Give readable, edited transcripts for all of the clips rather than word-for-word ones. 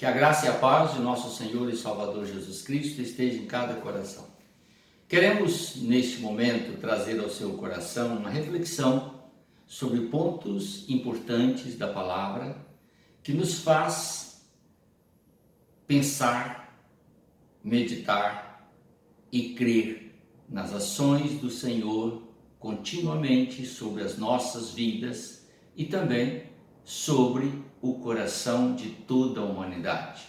Que a graça e a paz de nosso Senhor e Salvador Jesus Cristo esteja em cada coração. Queremos, neste momento, trazer ao seu coração uma reflexão sobre pontos importantes da palavra que nos faz pensar, meditar e crer nas ações do Senhor continuamente sobre as nossas vidas e também sobre o coração de toda a humanidade.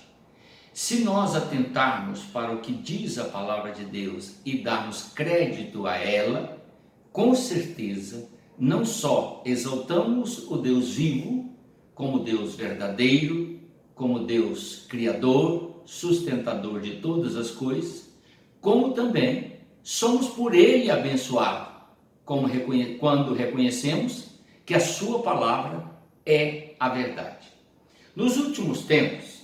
Se nós atentarmos para o que diz a palavra de Deus e darmos crédito a ela, com certeza não só exaltamos o Deus vivo, como Deus verdadeiro, como Deus criador, sustentador de todas as coisas, como também somos por Ele abençoados, quando reconhecemos que a sua palavra é a verdade. Nos últimos tempos,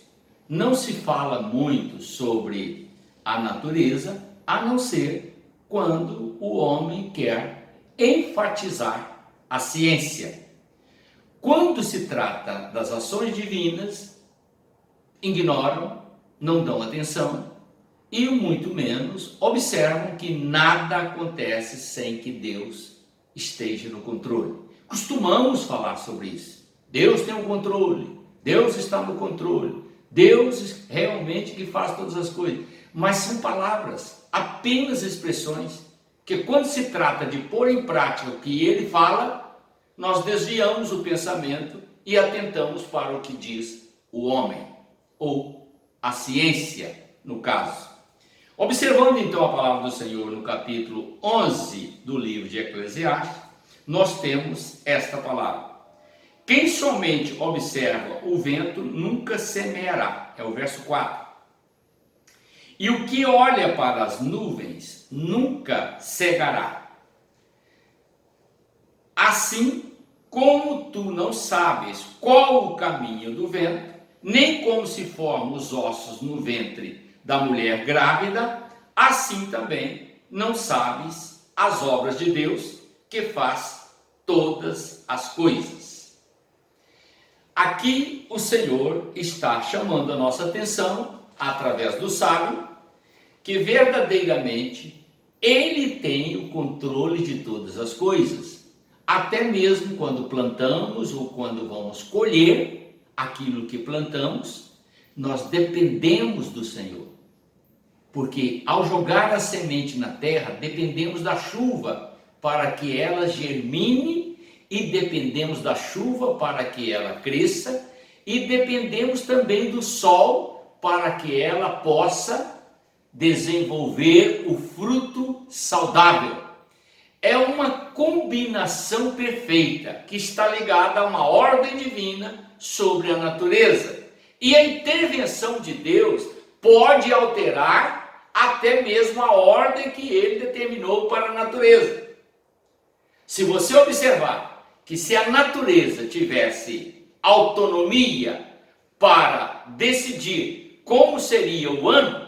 não se fala muito sobre a natureza, a não ser quando o homem quer enfatizar a ciência. Quando se trata das ações divinas, ignoram, não dão atenção e muito menos observam que nada acontece sem que Deus esteja no controle. Costumamos falar sobre isso. Deus tem o controle, Deus está no controle, Deus realmente que faz todas as coisas. Mas são palavras, apenas expressões, que quando se trata de pôr em prática o que Ele fala, nós desviamos o pensamento e atentamos para o que diz o homem, ou a ciência, no caso. Observando então a palavra do Senhor no capítulo 11 do livro de Eclesiastes, nós temos esta palavra: quem somente observa o vento nunca semeará. É o verso 4. E o que olha para as nuvens nunca cegará. Assim como tu não sabes qual o caminho do vento, nem como se formam os ossos no ventre da mulher grávida, assim também não sabes as obras de Deus, que faz todas as coisas. Aqui o Senhor está chamando a nossa atenção, através do sábio, que verdadeiramente Ele tem o controle de todas as coisas, até mesmo quando plantamos ou quando vamos colher aquilo que plantamos, nós dependemos do Senhor. Porque ao jogar a semente na terra, dependemos da chuva para que ela germine, e dependemos da chuva para que ela cresça, e dependemos também do sol para que ela possa desenvolver o fruto saudável. É uma combinação perfeita que está ligada a uma ordem divina sobre a natureza. E a intervenção de Deus pode alterar até mesmo a ordem que Ele determinou para a natureza. Se você observar que se a natureza tivesse autonomia para decidir como seria o ano,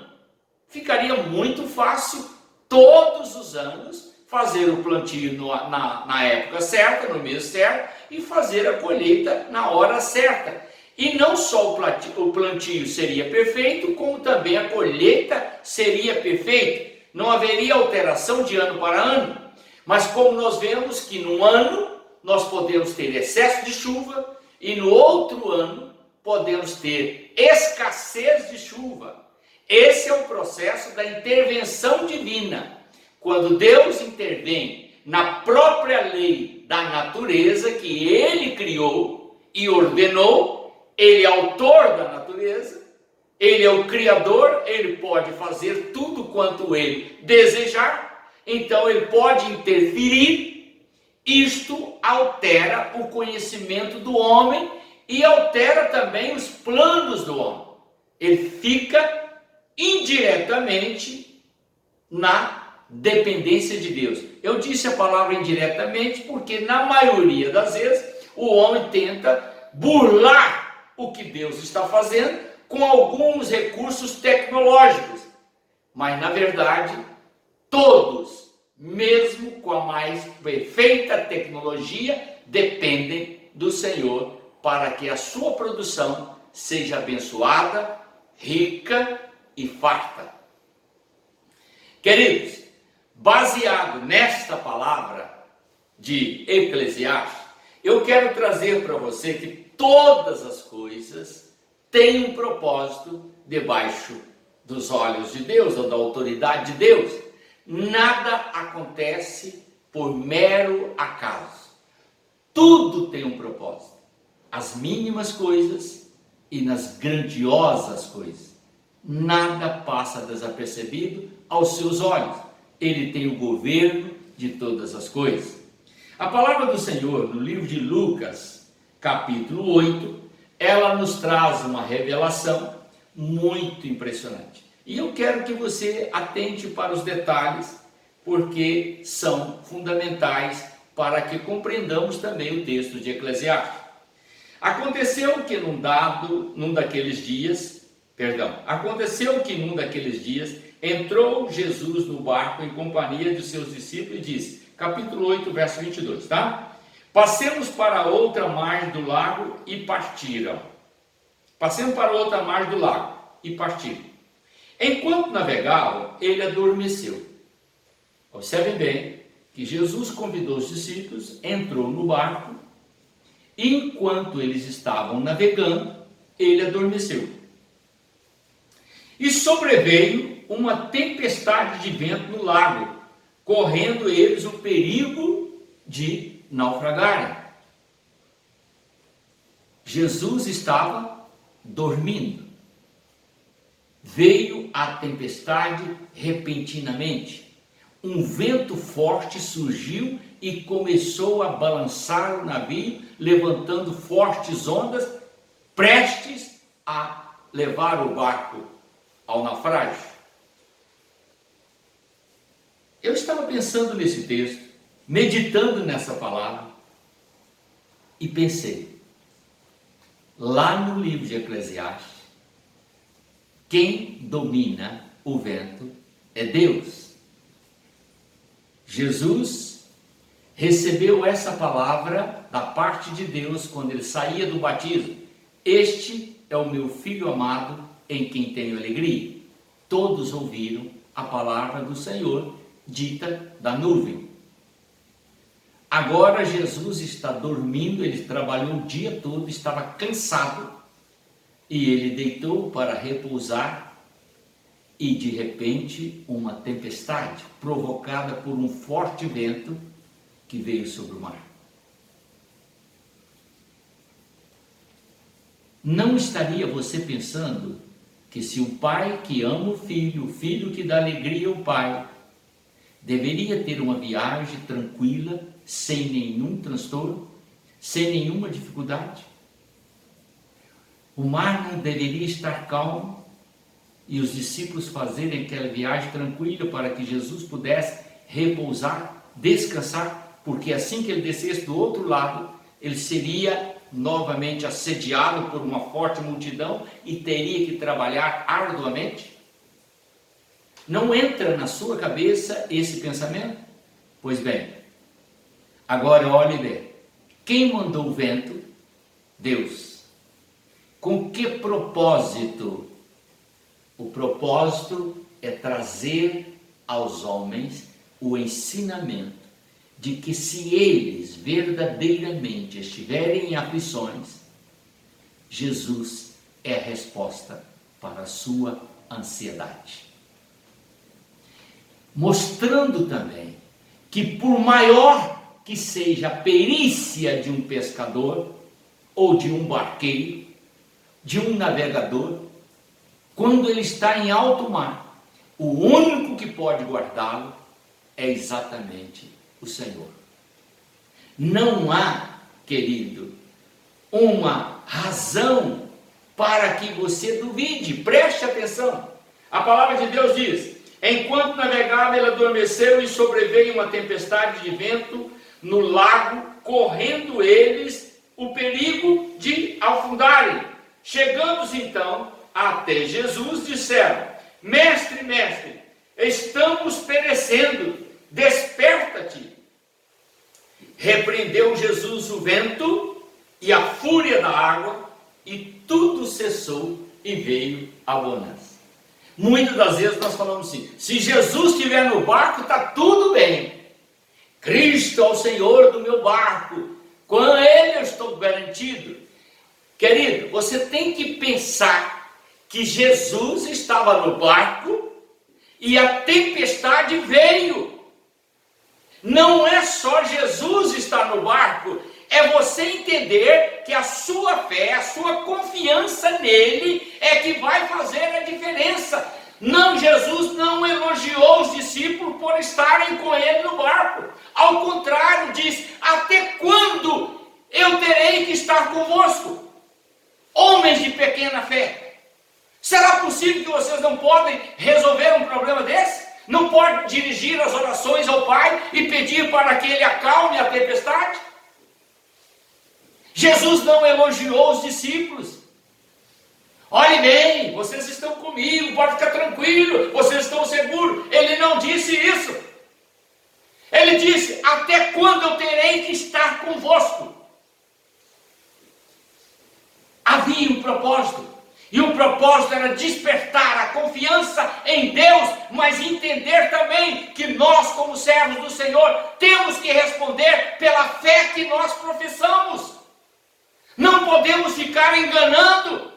ficaria muito fácil todos os anos fazer o plantio na época certa, no mês certo, e fazer a colheita na hora certa. E não só o plantio seria perfeito, como também a colheita seria perfeita. Não haveria alteração de ano para ano. Mas como nós vemos que num ano nós podemos ter excesso de chuva e no outro ano podemos ter escassez de chuva. Esse é o processo da intervenção divina. Quando Deus intervém na própria lei da natureza que Ele criou e ordenou, Ele é autor da natureza, Ele é o Criador, Ele pode fazer tudo quanto Ele desejar, então Ele pode interferir. Isto altera o conhecimento do homem e altera também os planos do homem. Ele fica indiretamente na dependência de Deus. Eu disse a palavra indiretamente porque na maioria das vezes o homem tenta burlar o que Deus está fazendo com alguns recursos tecnológicos. Mas na verdade, todos, mesmo com a mais perfeita tecnologia, dependem do Senhor para que a sua produção seja abençoada, rica e farta. Queridos, baseado nesta palavra de Eclesiastes, eu quero trazer para você que todas as coisas têm um propósito debaixo dos olhos de Deus, ou da autoridade de Deus. Nada acontece por mero acaso. Tudo tem um propósito. As mínimas coisas e nas grandiosas coisas. Nada passa desapercebido aos seus olhos. Ele tem o governo de todas as coisas. A palavra do Senhor, no livro de Lucas, capítulo 8, ela nos traz uma revelação muito impressionante. E eu quero que você atente para os detalhes, porque são fundamentais para que compreendamos também o texto de Eclesiastes. Aconteceu que num daqueles dias, entrou Jesus no barco em companhia de seus discípulos e disse, capítulo 8, verso 22, tá? Passemos para outra margem do lago e partiram. Enquanto navegavam, ele adormeceu. Observem bem que Jesus convidou os discípulos, entrou no barco, e enquanto eles estavam navegando, ele adormeceu. E sobreveio uma tempestade de vento no lago, correndo eles o perigo de naufragarem. Jesus estava dormindo. Veio a tempestade repentinamente. Um vento forte surgiu e começou a balançar o navio, levantando fortes ondas, prestes a levar o barco ao naufrágio. Eu estava pensando nesse texto, meditando nessa palavra, e pensei, lá no livro de Eclesiastes, quem domina o vento é Deus. Jesus recebeu essa palavra da parte de Deus quando ele saía do batismo. Este é o meu filho amado, em quem tenho alegria. Todos ouviram a palavra do Senhor, dita da nuvem. Agora Jesus está dormindo, ele trabalhou o dia todo, estava cansado, e ele deitou para repousar, e de repente uma tempestade, provocada por um forte vento, que veio sobre o mar. Não estaria você pensando que se o pai que ama o filho que dá alegria ao pai, deveria ter uma viagem tranquila, sem nenhum transtorno, sem nenhuma dificuldade? O mar não deveria estar calmo e os discípulos fazerem aquela viagem tranquila para que Jesus pudesse repousar, descansar, porque assim que ele descesse do outro lado, ele seria novamente assediado por uma forte multidão e teria que trabalhar arduamente? Não entra na sua cabeça esse pensamento? Pois bem, agora olhe bem. Quem mandou o vento? Deus. Com que propósito? O propósito é trazer aos homens o ensinamento de que se eles verdadeiramente estiverem em aflições, Jesus é a resposta para a sua ansiedade. Mostrando também que por maior que seja a perícia de um pescador, ou de um barqueiro, de um navegador, quando ele está em alto mar, o único que pode guardá-lo é exatamente o Senhor. Não há, querido, uma razão para que você duvide. Preste atenção. A palavra de Deus diz: enquanto navegava, ele adormeceu e sobreveio uma tempestade de vento no lago, correndo eles o perigo de afundarem. Chegando então até Jesus, disseram: mestre, mestre, estamos perecendo, desperta-te. Repreendeu Jesus o vento e a fúria da água, e tudo cessou e veio a bonança. Muitas das vezes nós falamos assim: se Jesus estiver no barco, está tudo bem. Cristo é o Senhor do meu barco, com Ele eu estou garantido. Querido, você tem que pensar que Jesus estava no barco e a tempestade veio. Não é só Jesus estar no barco, é você entender que a sua fé, a sua confiança nele é que vai fazer a diferença. Não, Jesus não elogiou os discípulos por estarem com ele no barco. Ao contrário, diz: até quando eu terei que estar convosco? Homens de pequena fé. Será possível que vocês não podem resolver um problema desse? Não pode dirigir as orações ao Pai e pedir para que Ele acalme a tempestade? Jesus não elogiou os discípulos. Olhe bem, vocês estão comigo, pode ficar tranquilo, vocês estão seguros. Ele não disse isso. Ele disse: até quando eu terei que estar convosco? Havia um propósito. E o propósito era despertar a confiança em Deus, mas entender também que nós, como servos do Senhor, temos que responder pela fé que nós professamos. Não podemos ficar enganando.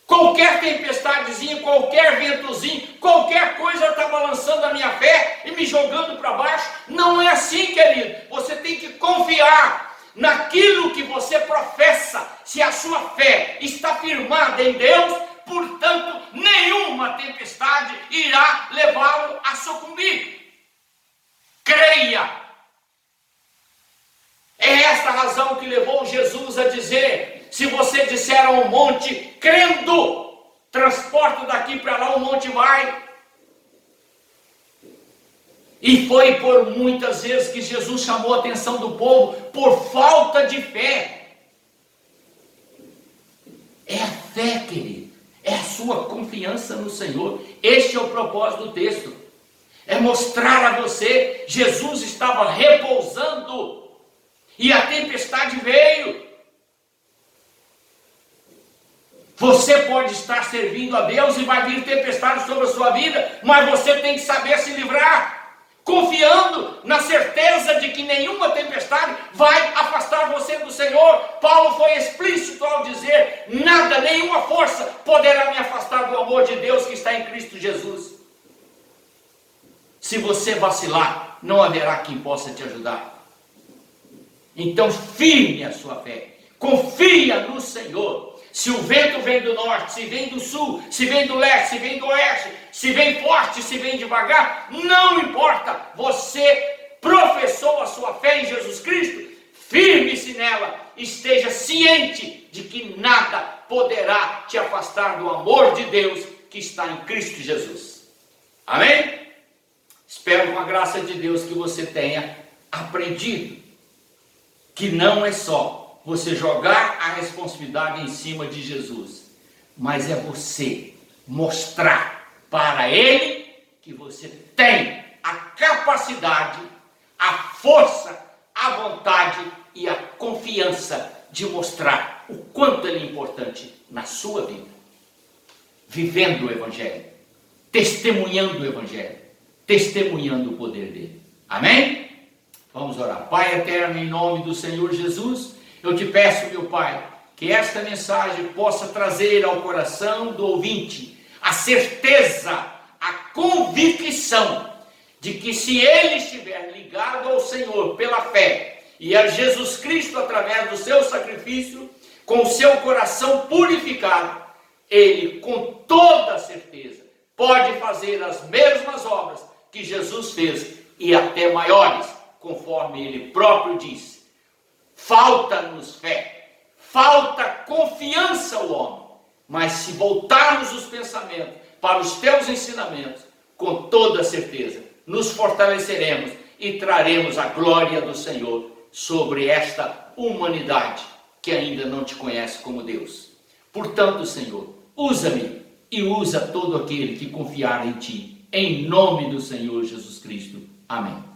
Qualquer tempestadezinha, qualquer ventozinho, qualquer coisa está balançando a minha fé e me jogando para baixo. Não é assim, querido. Você tem que confiar naquilo que você professa. Se a sua fé está firmada em Deus, portanto, nenhuma tempestade irá levá-lo a sucumbir. Creia. É esta a razão que levou Jesus a dizer: se você disser a um monte, crendo, transporta daqui para lá, o monte vai. E foi por muitas vezes que Jesus chamou a atenção do povo por falta de fé. É a fé, querido. É a sua confiança no Senhor. Este é o propósito do texto. É mostrar a você: Jesus estava repousando e a tempestade veio. Você pode estar servindo a Deus e vai vir tempestade sobre a sua vida, mas você tem que saber se livrar, confiando na certeza de que nenhuma tempestade vai afastar você do Senhor. Paulo foi explícito ao dizer: nada, nenhuma força poderá me afastar do amor de Deus que está em Cristo Jesus. Se você vacilar, não haverá quem possa te ajudar. Então firme a sua fé, confia no Senhor. Se o vento vem do norte, se vem do sul, se vem do leste, se vem do oeste, se vem forte, se vem devagar, não importa. Você professou a sua fé em Jesus Cristo, firme-se nela, esteja ciente de que nada poderá te afastar do amor de Deus que está em Cristo Jesus. Amém? Espero com a graça de Deus que você tenha aprendido que não é só você jogar a responsabilidade em cima de Jesus, mas é você mostrar para Ele que você tem a capacidade, a força, a vontade e a confiança de mostrar o quanto Ele é importante na sua vida, vivendo o Evangelho, testemunhando o Evangelho, testemunhando o poder dele. Amém? Vamos orar. Pai eterno, em nome do Senhor Jesus, eu te peço, meu Pai, que esta mensagem possa trazer ao coração do ouvinte a certeza, a convicção de que se ele estiver ligado ao Senhor pela fé e a Jesus Cristo através do seu sacrifício, com o seu coração purificado, ele com toda certeza pode fazer as mesmas obras que Jesus fez e até maiores, conforme ele próprio disse. Falta-nos fé, falta confiança ao homem, mas se voltarmos os pensamentos para os teus ensinamentos, com toda certeza, nos fortaleceremos e traremos a glória do Senhor sobre esta humanidade que ainda não te conhece como Deus. Portanto, Senhor, usa-me e usa todo aquele que confiar em ti, em nome do Senhor Jesus Cristo. Amém.